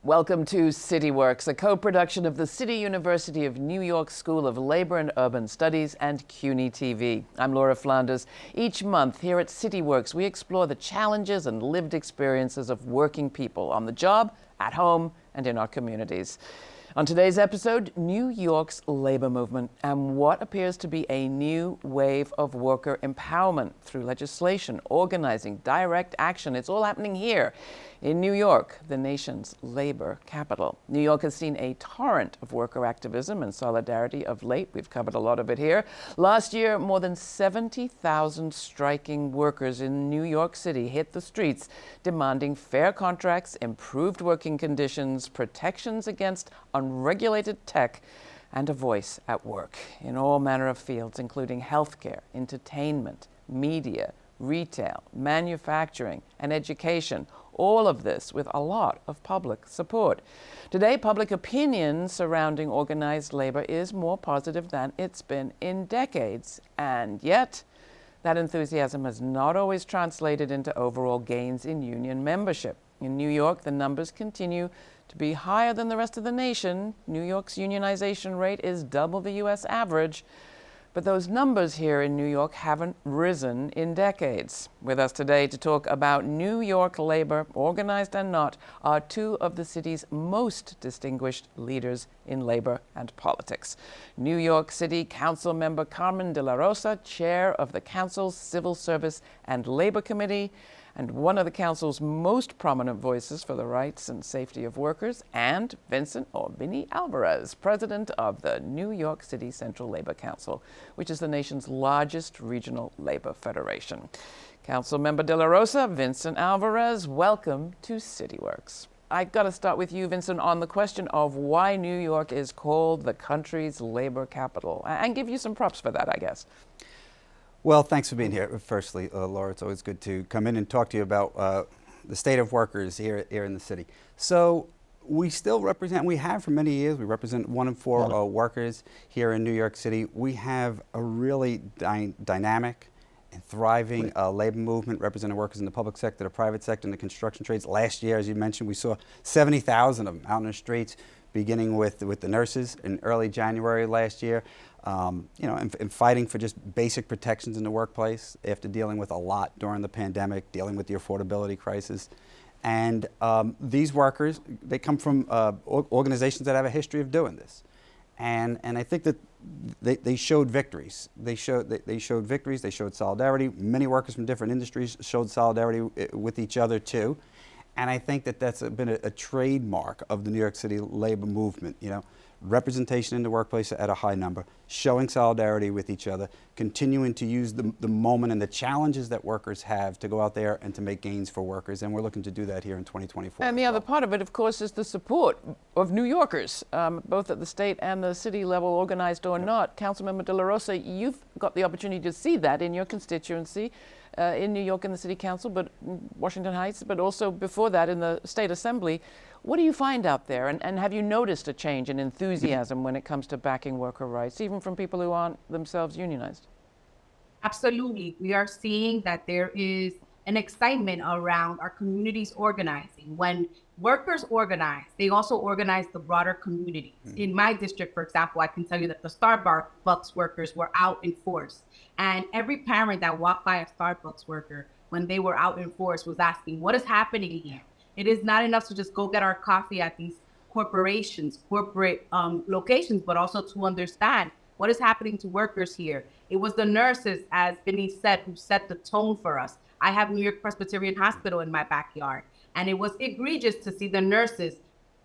Welcome to CityWorks, a co-production of the City University of New York School of Labor and Urban Studies and CUNY TV. I'm Laura Flanders. Each month here at CityWorks, we explore the challenges and lived experiences of working people on the job, at home, and in our communities. On today's episode, New York's labor movement and what appears to be a new wave of worker empowerment through legislation, organizing, direct action. It's all happening here in New York, the nation's labor capital. New York has seen a torrent of worker activism and solidarity of late. We've covered a lot of it here. Last year, more than 70,000 striking workers in New York City hit the streets demanding fair contracts, improved working conditions, protections against unregulated tech, and a voice at work in all manner of fields, including healthcare, entertainment, media, retail, manufacturing, and education. All of this with a lot of public support. Today, public opinion surrounding organized labor is more positive than it's been in decades. And yet, that enthusiasm has not always translated into overall gains in union membership. In New York, the numbers continue to be higher than the rest of the nation. New York's unionization rate is double the U.S. average. But those numbers here in New York haven't risen in decades. With us today to talk about New York labor, organized and not, are two of the city's most distinguished leaders in labor and politics. New York City Council member Carmen De La Rosa, chair of the council's Civil Service and Labor Committee, and one of the council's most prominent voices for the rights and safety of workers, and Vincent Alvarez, president of the New York City Central Labor Council, which is the nation's largest regional labor federation. Council member De La Rosa, Vincent Alvarez, welcome to CityWorks. I've got to start with you, Vincent, on the question of why New York is called the country's labor capital, and give you some props for that, I guess. Well, thanks for being here. Firstly, Laura, it's always good to come in and talk to you about the state of workers here in the city. So we still represent, we have for many years, we represent 1 in 4 workers here in New York City. We have a really dynamic and thriving labor movement representing workers in the public sector, the private sector, and the construction trades. Last year, as you mentioned, we saw 70,000 of them out in the streets, beginning with the nurses in early January last year. And fighting for just basic protections in the workplace after dealing with a lot during the pandemic, dealing with the affordability crisis. And these workers, they come from organizations that have a history of doing this. And I think that they showed victories. They showed victories, they showed solidarity. Many workers from different industries showed solidarity with each other too. And I think that that's been a trademark of the New York City labor movement, representation in the workplace at a high number, showing solidarity with each other, continuing to use the moment and the challenges that workers have to go out there and to make gains for workers. And we're looking to do that here in 2024. And the other part of it, of course, is the support of New Yorkers, both at the state and the city level, organized or not. Councilmember De La Rosa, you've got the opportunity to see that in your constituency. In New York in the City Council, but Washington Heights, but also before that in the State Assembly. What do you find out there? And have you noticed a change in enthusiasm when it comes to backing worker rights, even from people who aren't themselves unionized? Absolutely. We are seeing that there is an excitement around our communities organizing. When workers organize, they also organize the broader community. In my district, for example, I can tell you that the Starbucks workers were out in force. And every parent that walked by a Starbucks worker when they were out in force was asking, what is happening here? It is not enough to just go get our coffee at these corporations, corporate locations, but also to understand what is happening to workers here. It was the nurses, as Vinny said, who set the tone for us. I have New York Presbyterian Hospital in my backyard, and it was egregious to see the nurses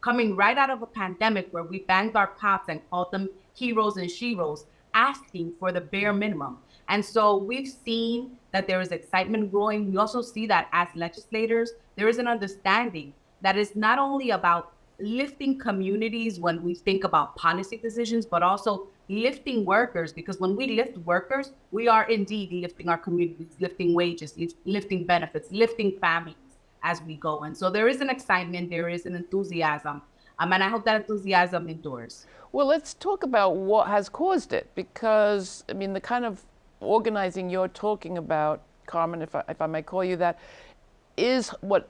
coming right out of a pandemic where we banged our pots and called them heroes and sheroes, asking for the bare minimum. And so we've seen that there is excitement growing. We also see that as legislators, there is an understanding that it's not only about lifting communities when we think about policy decisions, but also lifting workers, because when we lift workers, we are indeed lifting our communities, lifting wages, lifting benefits, lifting families as we go. And so there is an excitement, there is an enthusiasm, and I hope that enthusiasm endures. Well, let's talk about what has caused it, because, I mean, the kind of organizing you're talking about, Carmen, if I may call you that, is what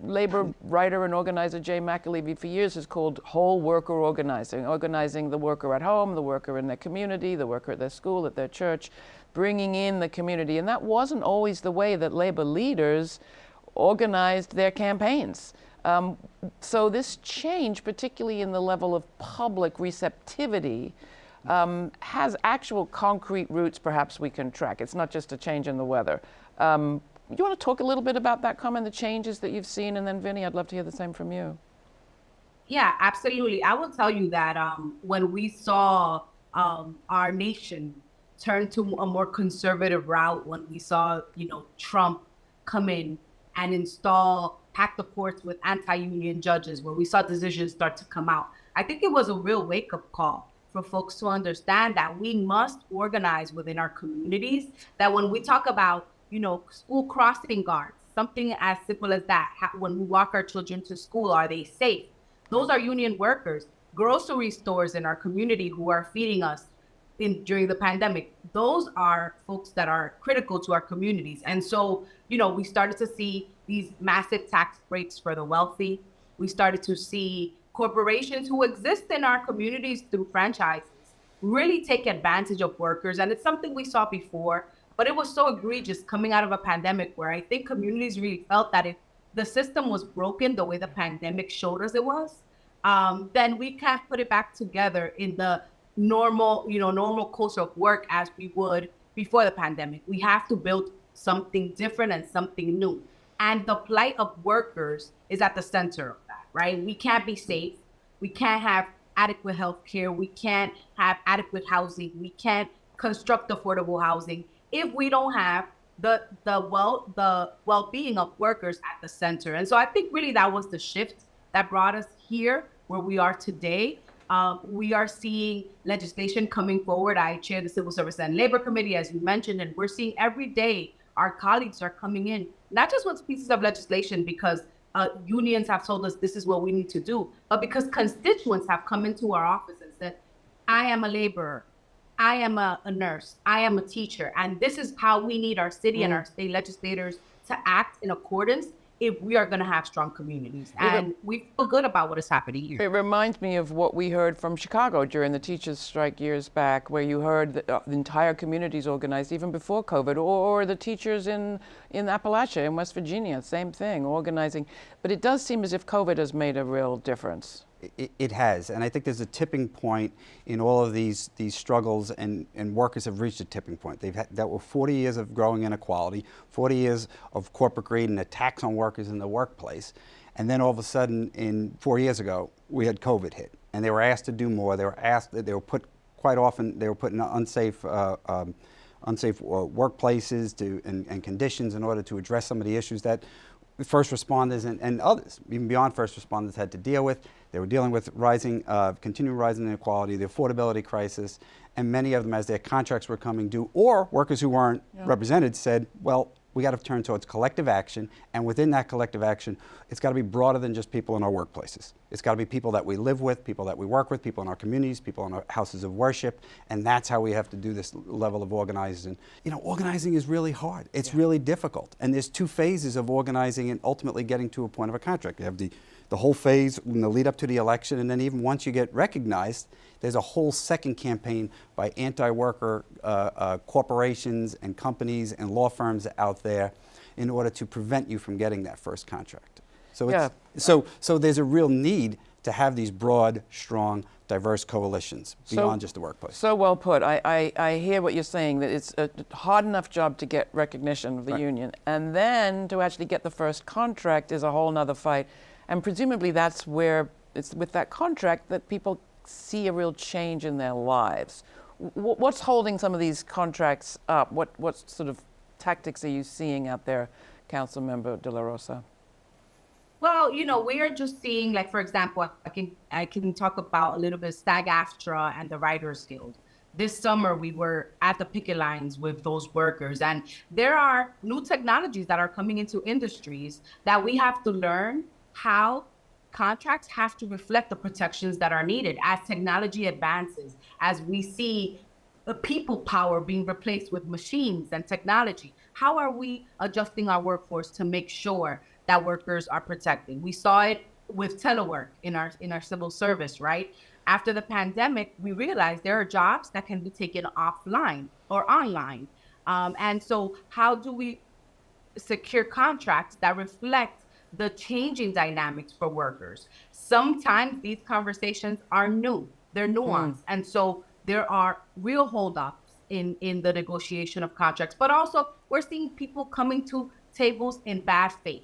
labor writer and organizer Jay McAlevey for years has called whole worker organizing, organizing the worker at home, the worker in their community, the worker at their school, at their church, bringing in the community. And that wasn't always the way that labor leaders organized their campaigns. So this change, particularly in the level of public receptivity, has actual concrete roots perhaps we can track. It's not just a change in the weather. You want to talk a little bit about that, Carmen, the changes that you've seen? And then Vinny, I'd love to hear the same from you. Yeah, absolutely. I will tell you that when we saw our nation turn to a more conservative route, when we saw, Trump come in and pack the courts with anti-union judges, where we saw decisions start to come out, I think it was a real wake-up call for folks to understand that we must organize within our communities, that when we talk about school crossing guards, something as simple as that. When we walk our children to school, are they safe? Those are union workers. Grocery stores in our community who are feeding us during the pandemic. Those are folks that are critical to our communities. And so, we started to see these massive tax breaks for the wealthy. We started to see corporations who exist in our communities through franchises really take advantage of workers. And it's something we saw before. But it was so egregious coming out of a pandemic, where I think communities really felt that if the system was broken the way the pandemic showed us it was, then we can't put it back together in the normal course of work as we would before the pandemic. We have to build something different and something new. And the plight of workers is at the center of that, right? We can't be safe. We can't have adequate health care. We can't have adequate housing. We can't construct affordable housing if we don't have the well-being of workers at the center. And so I think really that was the shift that brought us here where we are today. We are seeing legislation coming forward. I chair the Civil Service and Labor Committee, as you mentioned, and we're seeing every day our colleagues are coming in, not just with pieces of legislation because unions have told us this is what we need to do, but because constituents have come into our office and said, I am a laborer, I am a nurse, I am a teacher, and this is how we need our city and our state legislators to act in accordance if we are going to have strong communities. And we feel good about what is happening here. It reminds me of what we heard from Chicago during the teachers' strike years back, where you heard that the entire communities organized even before COVID, or the teachers in Appalachia, in West Virginia, same thing, organizing. But it does seem as if COVID has made a real difference. It has, and I think there's a tipping point in all of these struggles, and workers have reached a tipping point. That were 40 years of growing inequality, 40 years of corporate greed and attacks on workers in the workplace, and then all of a sudden, 4 years ago, we had COVID hit, and they were asked to do more. They were put quite often. They were put in unsafe workplaces and conditions in order to address some of the issues that first responders and others, even beyond first responders, had to deal with. They were dealing with continuing rising inequality, the affordability crisis, and many of them, as their contracts were coming due, or workers who weren't represented, said, well, we got to turn towards collective action, and within that collective action, it's got to be broader than just people in our workplaces. It's got to be people that we live with, people that we work with, people in our communities, people in our houses of worship, and that's how we have to do this level of organizing. Organizing is really hard. It's really difficult, and there's two phases of organizing and ultimately getting to a point of a contract. You have the whole phase in the lead up to the election, and then even once you get recognized, there's a whole second campaign by anti-worker corporations and companies and law firms out there in order to prevent you from getting that first contract. So there's a real need to have these broad, strong, diverse coalitions beyond just the workplace. So well put. I hear what you're saying, that it's a hard enough job to get recognition of the union, and then to actually get the first contract is a whole nother fight. And presumably that's where it's with that contract that people see a real change in their lives. What's holding some of these contracts up? What sort of tactics are you seeing out there, Councilmember De La Rosa? Well, we are just seeing, like, for example, I can talk about a little bit SAG-AFTRA and the Writers Guild. This summer, we were at the picket lines with those workers, and there are new technologies that are coming into industries that we have to learn how contracts have to reflect the protections that are needed as technology advances, as we see the people power being replaced with machines and technology. How are we adjusting our workforce to make sure that workers are protected. We saw it with telework in our civil service, right? After the pandemic, we realized there are jobs that can be taken offline or online. And so how do we secure contracts that reflect the changing dynamics for workers? Sometimes these conversations are new, they're nuanced. And so there are real holdups in the negotiation of contracts, but also we're seeing people coming to tables in bad faith.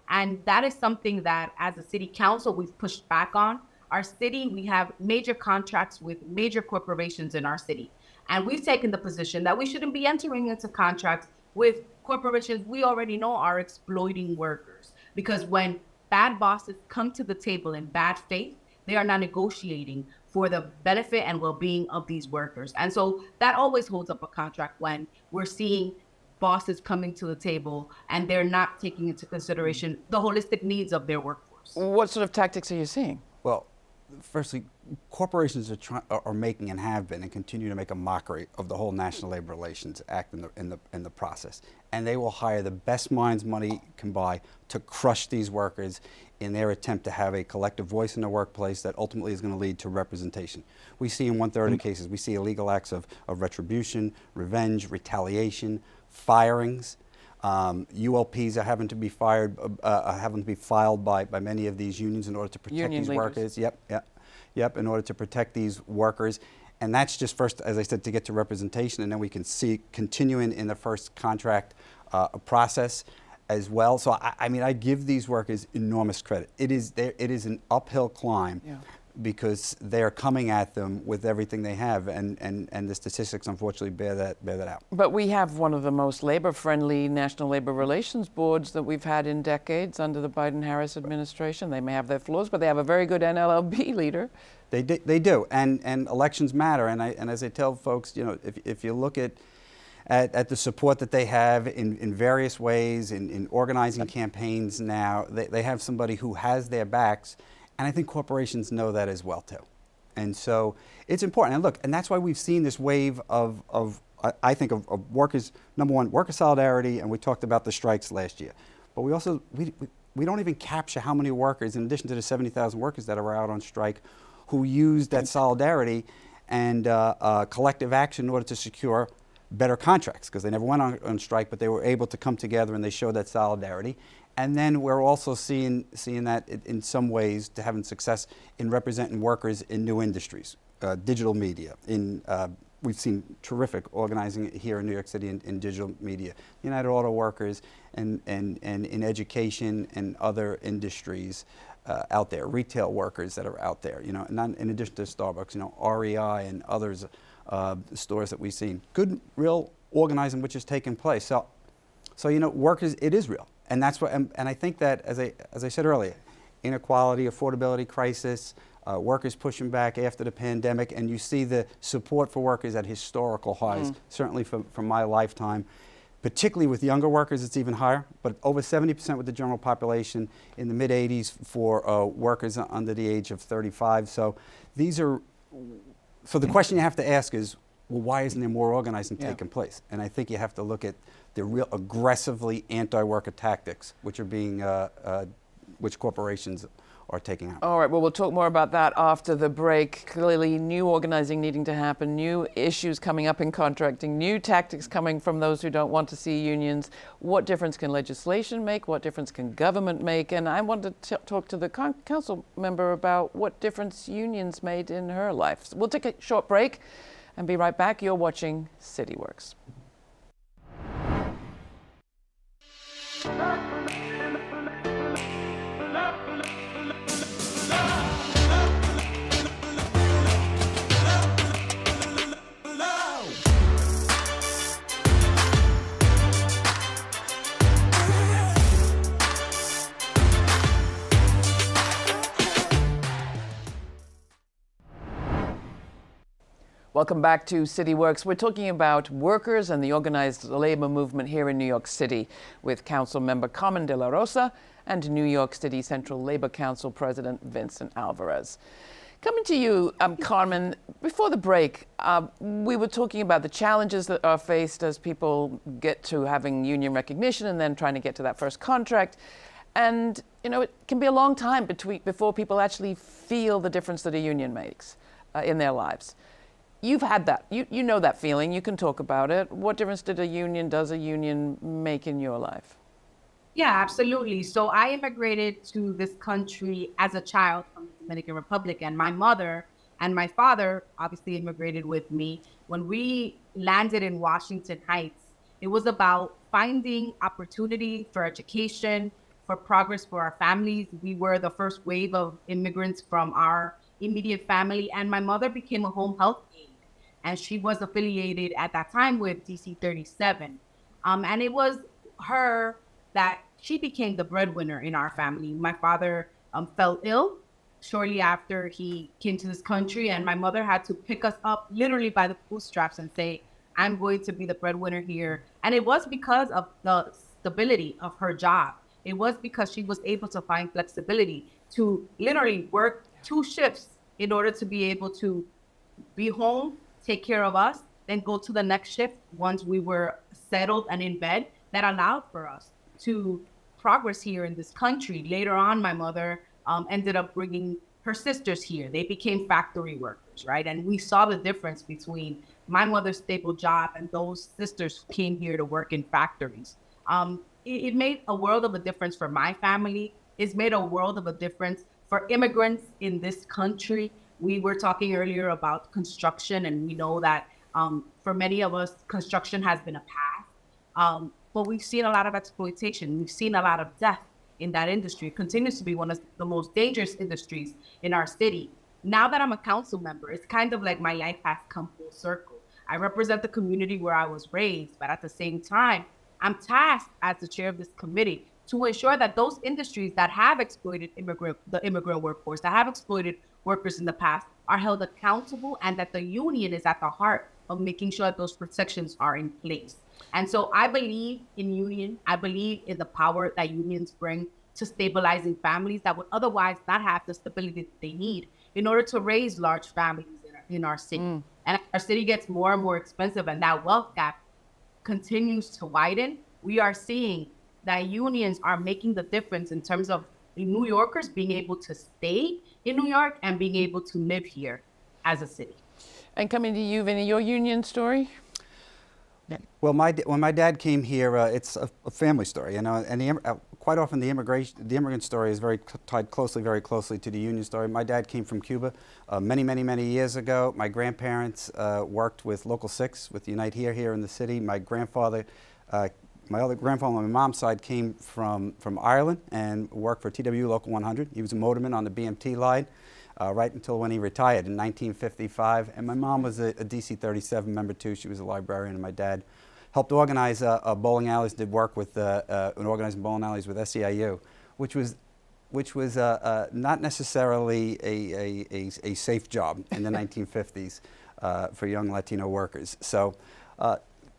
And that is something that as a city council, we've pushed back on. Our city, we have major contracts with major corporations in our city. And we've taken the position that we shouldn't be entering into contracts with corporations we already know are exploiting workers. Because when bad bosses come to the table in bad faith, they are not negotiating for the benefit and well-being of these workers. And so that always holds up a contract when we're seeing bosses coming to the table and they're not taking into consideration the holistic needs of their workforce. What sort of tactics are you seeing? Well, firstly, corporations are making and have been and continue to make a mockery of the whole National Labor Relations Act in the process. And they will hire the best minds money can buy to crush these workers in their attempt to have a collective voice in the workplace that ultimately is going to lead to representation. We see in 1/3 of the cases, we see illegal acts of retribution, revenge, retaliation, firings. ULPs are having to be fired, having to be filed by many of these unions in order to protect these workers. Yep, in order to protect these workers. And that's just first, as I said, to get to representation, and then we can see continuing in the first contract process as well. So I mean, I give these workers enormous credit. It is an uphill climb. Yeah. Because they're coming at them with everything they have, and the statistics unfortunately bear that out. But we have one of the most labor-friendly National Labor Relations Boards that we've had in decades under the Biden-Harris administration. They may have their flaws, but they have a very good NLRB leader. They do, and elections matter. And as I tell folks, you know, if you look at the support that they have in various ways, in organizing campaigns now, they have somebody who has their backs. And I think corporations know that as well, too. And so it's important. And look, and that's why we've seen this wave of workers, number one, worker solidarity, and we talked about the strikes last year. But we also, we don't even capture how many workers, in addition to the 70,000 workers that are out on strike, who used that solidarity and collective action in order to secure better contracts, because they never went on strike, but they were able to come together and they showed that solidarity. And then we're also seeing that in some ways to having success in representing workers in new industries, digital media. We've seen terrific organizing here in New York City in digital media, United Auto Workers, and in education and other industries out there, retail workers that are out there, you know, and in addition to Starbucks, you know, REI and others stores that we've seen. Good, real organizing which is taking place. So you know, workers, it is real. And that's what, and I think that, as I said earlier, inequality, affordability crisis, workers pushing back after the pandemic, and you see the support for workers at historical highs, certainly from my lifetime. Particularly with younger workers, it's even higher, but over 70% with the general population, in the mid-80s for workers under the age of 35. So so the question you have to ask is, well, why isn't there more organizing taking place? And I think you have to look at the real aggressively anti-worker tactics, which are being, which corporations are taking out. All right, well, we'll talk more about that after the break. Clearly, new organizing needing to happen, new issues coming up in contracting, new tactics coming from those who don't want to see unions. What difference can legislation make? What difference can government make? And I want to talk to the council member about what difference unions made in her life. So we'll take a short break and be right back. You're watching CityWorks. Welcome back to CityWorks. We're talking about workers and the organized labor movement here in New York City with Council Member Carmen De La Rosa and New York City Central Labor Council President Vincent Alvarez. Coming to you, Carmen, before the break, we were talking about the challenges that are faced as people get to having union recognition and then trying to get to that first contract. And, it can be a long time before people actually feel the difference that a union makes in their lives. You've had that. You know that feeling. You can talk about it. What difference does a union make in your life? Yeah, absolutely. So I immigrated to this country as a child from the Dominican Republic, and my mother and my father obviously immigrated with me. When we landed in Washington Heights, it was about finding opportunity for education, for progress for our families. We were the first wave of immigrants from our immediate family, and my mother became a home health aide, and she was affiliated at that time with DC 37. And it was her that she became the breadwinner in our family. My father fell ill shortly after he came to this country, and my mother had to pick us up literally by the bootstraps and say, I'm going to be the breadwinner here. And it was because of the stability of her job. It was because she was able to find flexibility to literally work 2 shifts in order to be able to be home, take care of us, then go to the next shift once we were settled and in bed. That allowed for us to progress here in this country. Later on, my mother ended up bringing her sisters here. They became factory workers, right? And we saw the difference between my mother's stable job and those sisters who came here to work in factories. It made a world of a difference for my family. It's made a world of a difference for immigrants in this country. We were talking earlier about construction, and we know that for many of us, construction has been a path. But we've seen a lot of exploitation. We've seen a lot of death in that industry. It continues to be one of the most dangerous industries in our city. Now that I'm a council member, it's kind of like my life has come full circle. I represent the community where I was raised, but at the same time, I'm tasked as the chair of this committee to ensure that those industries that have exploited the immigrant workforce, that have exploited workers in the past, are held accountable, and that the union is at the heart of making sure that those protections are in place. And so I believe in union. I believe in the power that unions bring to stabilizing families that would otherwise not have the stability that they need in order to raise large families in our city. And our city gets more and more expensive, and that wealth gap continues to widen. We are seeing that unions are making the difference in terms of New Yorkers being able to stay in New York and being able to live here as a city. And coming to you, Vinny, your union story? Well, when my dad came here, it's a family story, and quite often the immigrant story is tied very closely to the union story. My dad came from Cuba many years ago. My grandparents worked with Local 6, with Unite here in the city. My grandfather, my other grandfather on my mom's side came from Ireland and worked for TW Local 100. He was a motorman on the BMT line right until when he retired in 1955. And my mom was a DC 37 member too. She was a librarian, and my dad helped organize bowling alleys, did work with organizing bowling alleys with SEIU, which was not necessarily a safe job in the 1950s for young Latino workers. So,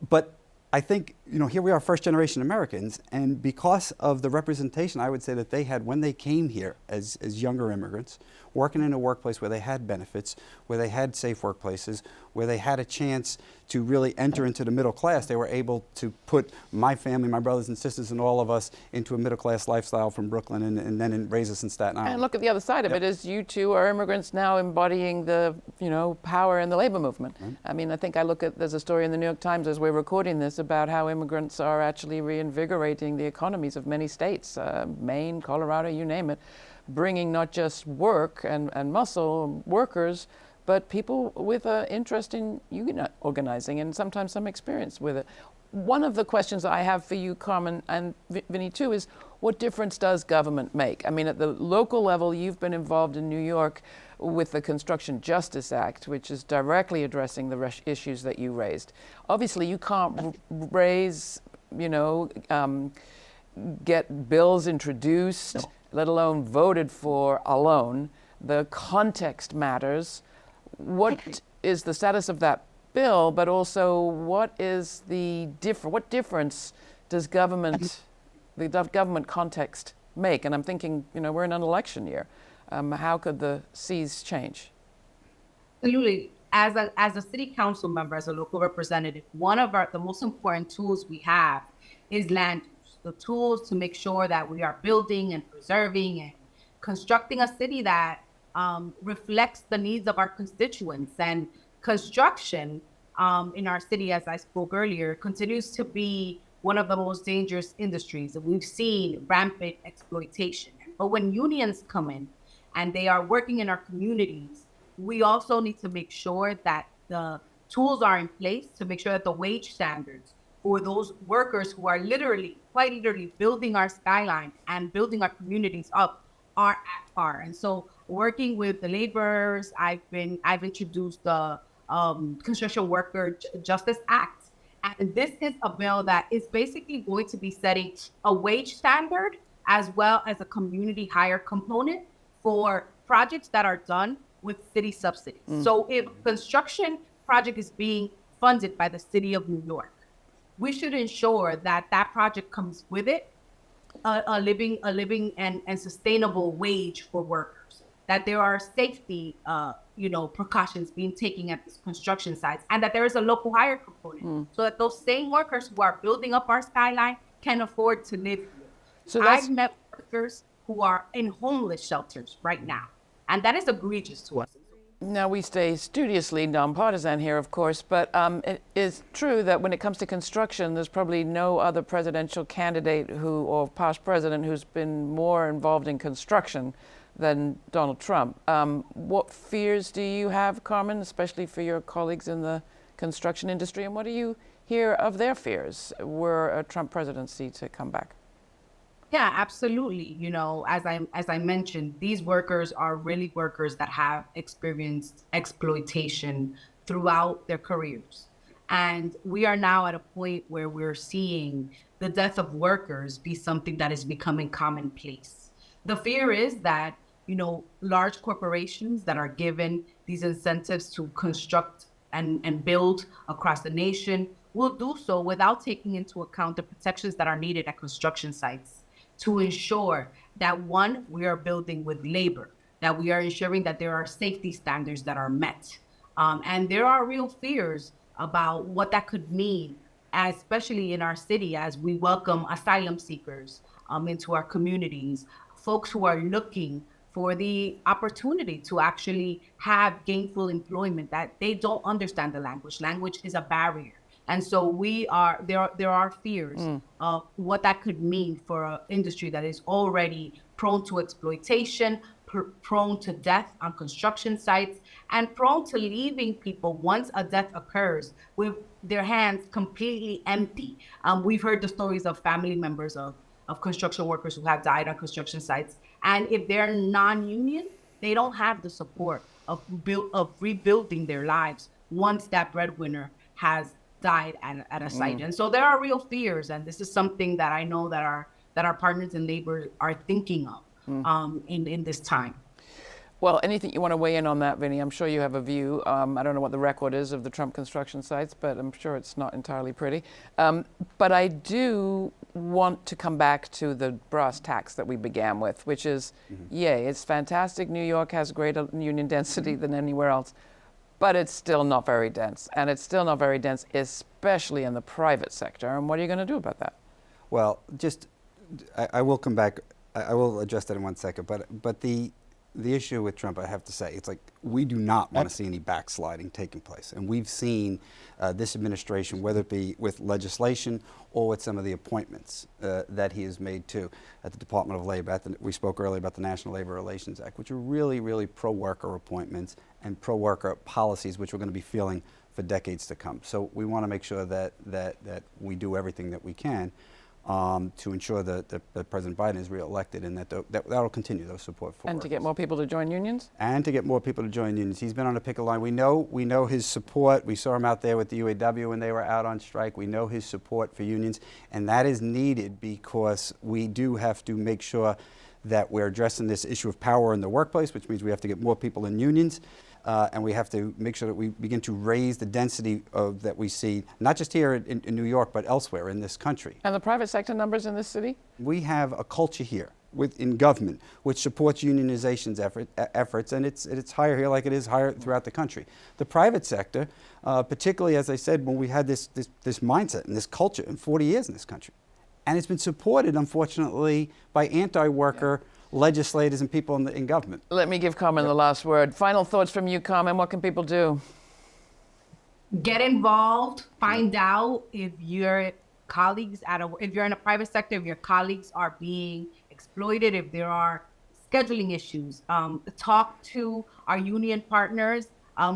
but I think, here we are, first generation Americans, and because of the representation I would say that they had when they came here as younger immigrants, working in a workplace where they had benefits, where they had safe workplaces, where they had a chance to really enter into the middle class, they were able to put my family, my brothers and sisters, and all of us into a middle class lifestyle from Brooklyn, and then raise us in Staten Island. And look at the other side of it, is you two are immigrants now embodying the power in the labor movement. Right. I mean, I think there's a story in the New York Times as we're recording this about how immigrants are actually reinvigorating the economies of many states, Maine, Colorado, you name it, bringing not just work and muscle workers, but people with an interest in union organizing and sometimes some experience with it. One of the questions I have for you, Carmen, and Vinny too, is what difference does government make? I mean, at the local level, you've been involved in New York with the Construction Justice Act, which is directly addressing the issues that you raised. Obviously, you can't raise, get bills introduced, no, let alone voted for alone. The context matters. What is the status of that bill, but also what is what difference does the government context make? And I'm thinking, we're in an election year. How could the seas change? Absolutely. As a city council member, as a local representative, one of the most important tools we have is land use. the tools to make sure that we are building and preserving and constructing a city that reflects the needs of our constituents. And construction in our city, as I spoke earlier, continues to be one of the most dangerous industries. We've seen rampant exploitation. But when unions come in and they are working in our communities, we also need to make sure that the tools are in place to make sure that the wage standards for those workers who are literally, quite literally, building our skyline and building our communities up are at par. And so working with the laborers, I've introduced the Construction Worker Justice Act. And this is a bill that is basically going to be setting a wage standard as well as a community hire component for projects that are done with city subsidies. So if construction project is being funded by the city of New York, we should ensure that that project comes with it a living and sustainable wage for workers, that there are safety precautions being taken at these construction sites, and that there is a local hire component so that those same workers who are building up our skyline can afford to live here. So I've met workers who are in homeless shelters right now, and that is egregious to us. Now, we stay studiously nonpartisan here, of course, but it is true that when it comes to construction, there's probably no other presidential candidate or past president who's been more involved in construction than Donald Trump. What fears do you have, Carmen, especially for your colleagues in the construction industry, and what do you hear of their fears were a Trump presidency to come back? Yeah, absolutely. As I mentioned, these workers are really workers that have experienced exploitation throughout their careers. And we are now at a point where we're seeing the death of workers be something that is becoming commonplace. The fear is that, large corporations that are given these incentives to construct and build across the nation will do so without taking into account the protections that are needed at construction sites to ensure that, one, we are building with labor, that we are ensuring that there are safety standards that are met. And there are real fears about what that could mean, especially in our city, as we welcome asylum seekers into our communities, folks who are looking for the opportunity to actually have gainful employment, that they don't understand the language. Language is a barrier. And so there are fears of what that could mean for an industry that is already prone to exploitation, prone to death on construction sites, and prone to leaving people once a death occurs with their hands completely empty. We've heard the stories of family members of construction workers who have died on construction sites. And if they're non-union, they don't have the support of rebuilding their lives once that breadwinner has died at a site. And so there are real fears, and this is something that I know that our partners in labor are thinking of in this time. Well, anything you want to weigh in on that, Vinny? I'm sure you have a view. I don't know what the record is of the Trump construction sites, but I'm sure it's not entirely pretty. But I do want to come back to the brass tacks that we began with, which is, yay, it's fantastic. New York has greater union density than anywhere else, but it's still not very dense. And it's still not very dense, especially in the private sector. And what are you going to do about that? Well, I will come back. I will address that in 1 second. But the issue with Trump, I have to say, it's like we do not want to see any backsliding taking place. And we've seen this administration, whether it be with legislation or with some of the appointments that he has made too at the Department of Labor. We spoke earlier about the National Labor Relations Act, which are really, really pro-worker appointments and pro-worker policies, which we're going to be feeling for decades to come. So we want to make sure that we do everything that we can to ensure that President Biden is reelected, and that will continue those support for And workers. to get more people to join unions? And to get more people to join unions. He's been on the picket line. We know his support. We saw him out there with the UAW when they were out on strike. We know his support for unions, and that is needed because we do have to make sure that we're addressing this issue of power in the workplace, which means we have to get more people in unions. And we have to make sure that we begin to raise the density that we see, not just here in New York, but elsewhere in this country. And the private sector numbers in this city? We have a culture here in government which supports unionization's efforts, and it's higher here like it is higher throughout the country. The private sector, particularly, as I said, when we had this mindset and this culture in 40 years in this country, and it's been supported, unfortunately, by anti-worker legislators and people in government. Let me give Carmen the last word. Final thoughts from you, Carmen. What can people do? Get involved. Find out if your colleagues if you're in a private sector, if your colleagues are being exploited, if there are scheduling issues. Talk to our union partners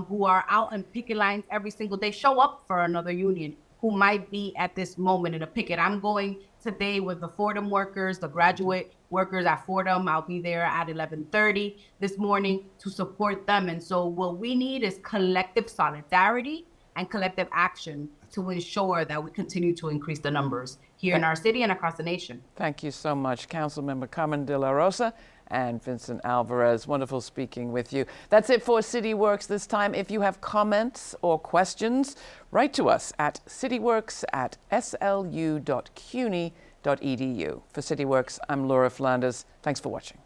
who are out on picket lines every single day. Show up for another union who might be at this moment in a picket. I'm going today with the Fordham workers, the graduate workers at Fordham. I'll be there at 11:30 this morning to support them. And so what we need is collective solidarity and collective action to ensure that we continue to increase the numbers here in our city and across the nation. Thank you so much, Councilmember Carmen De La Rosa and Vincent Alvarez. Wonderful speaking with you. That's it for CityWorks this time. If you have comments or questions, write to us at cityworks@slu.cuny.edu. For CityWorks, I'm Laura Flanders. Thanks for watching.